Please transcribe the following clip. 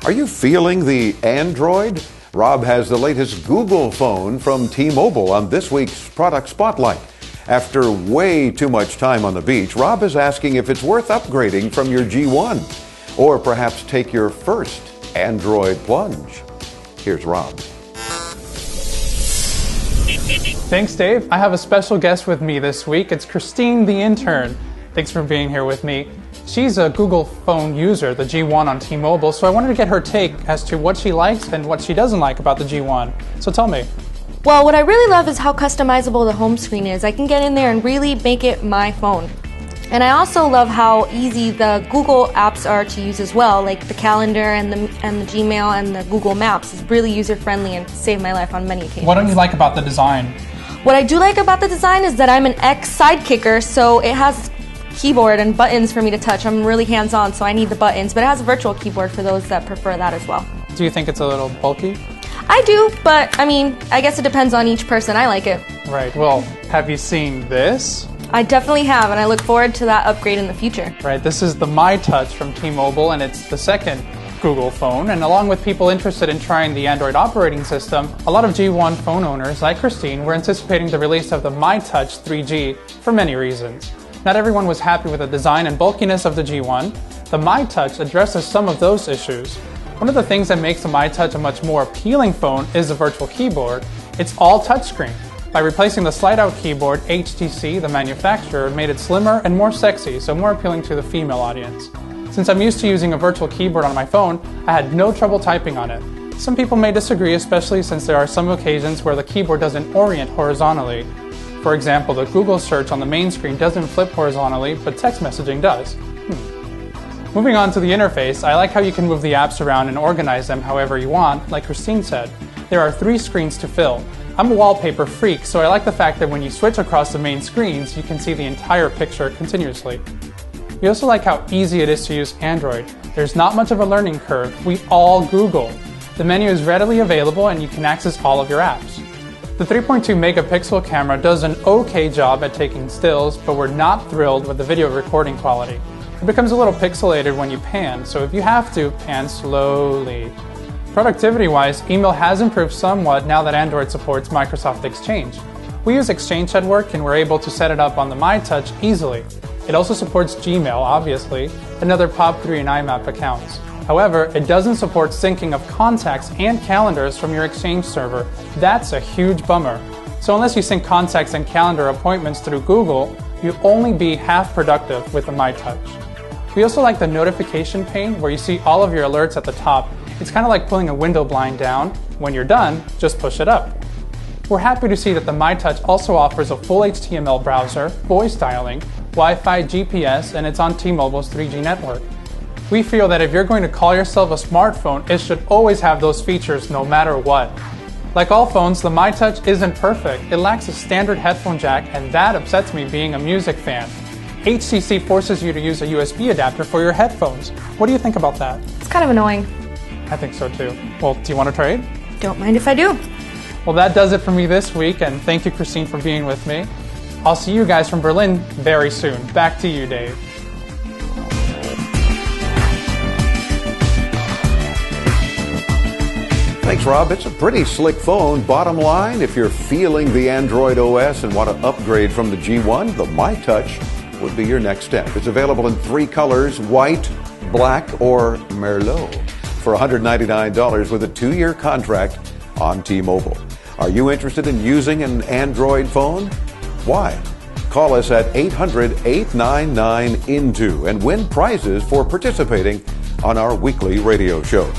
Are you feeling the Android? Rob has the latest Google phone from T-Mobile on this week's Product Spotlight. After way too much time on the beach, Rob is asking if it's worth upgrading from your G1 or perhaps take your first Android plunge. Here's Rob. Thanks, Dave. I have a special guest with me this week. It's Christine, the intern. Thanks for being here with me. She's a Google phone user, the G1 on T-Mobile, so I wanted to get her take as to what she likes and what she doesn't like about the G1. So tell me. Well, what I really love is how customizable the home screen is. I can get in there and really make it my phone. And I also love how easy the Google apps are to use as well, like the calendar and the Gmail and the Google Maps is really user-friendly and saved my life on many occasions. What don't you like about the design? What I do like about the design is that I'm an ex-sidekicker, so it has keyboard and buttons for me to touch. I'm really hands-on, so I need the buttons, but it has a virtual keyboard for those that prefer that as well. Do you think it's a little bulky? I do, but I guess it depends on each person. I like it. Right, well, have you seen this? I definitely have, and I look forward to that upgrade in the future. Right, this is the myTouch from T-Mobile, and it's the second Google phone. And along with people interested in trying the Android operating system, a lot of G1 phone owners, like Christine, were anticipating the release of the myTouch 3G for many reasons. Not everyone was happy with the design and bulkiness of the G1. The myTouch addresses some of those issues. One of the things that makes the myTouch a much more appealing phone is the virtual keyboard. It's all touchscreen. By replacing the slide-out keyboard, HTC, the manufacturer, made it slimmer and more sexy, so more appealing to the female audience. Since I'm used to using a virtual keyboard on my phone, I had no trouble typing on it. Some people may disagree, especially since there are some occasions where the keyboard doesn't orient horizontally. For example, the Google search on the main screen doesn't flip horizontally, but text messaging does. Moving on to the interface, I like how you can move the apps around and organize them however you want, like Christine said. There are 3 screens to fill. I'm a wallpaper freak, so I like the fact that when you switch across the main screens, you can see the entire picture continuously. We also like how easy it is to use Android. There's not much of a learning curve. We all Google. The menu is readily available and you can access all of your apps. The 3.2 megapixel camera does an okay job at taking stills, but we're not thrilled with the video recording quality. It becomes a little pixelated when you pan, so if you have to, pan slowly. Productivity-wise, email has improved somewhat now that Android supports Microsoft Exchange. We use Exchange at work and we're able to set it up on the myTouch easily. It also supports Gmail, obviously, and other POP3 and IMAP accounts. However, it doesn't support syncing of contacts and calendars from your Exchange server. That's a huge bummer. So unless you sync contacts and calendar appointments through Google, you'll only be half productive with the myTouch. We also like the notification pane where you see all of your alerts at the top. It's kind of like pulling a window blind down. When you're done, just push it up. We're happy to see that the myTouch also offers a full HTML browser, voice dialing, Wi-Fi, GPS, and it's on T-Mobile's 3G network. We feel that if you're going to call yourself a smartphone, it should always have those features no matter what. Like all phones, the myTouch isn't perfect. It lacks a standard headphone jack, and that upsets me being a music fan. HTC forces you to use a USB adapter for your headphones. What do you think about that? It's kind of annoying. I think so too. Well, do you want to trade? Don't mind if I do. Well, that does it for me this week, and thank you, Christine, for being with me. I'll see you guys from Berlin very soon. Back to you, Dave. Thanks, Rob. It's a pretty slick phone. Bottom line, if you're feeling the Android OS and want to upgrade from the G1, the myTouch would be your next step. It's available in 3 colors, white, black, or Merlot, for $199 with a 2-year contract on T-Mobile. Are you interested in using an Android phone? Why? Call us at 800-899-INTO and win prizes for participating on our weekly radio show.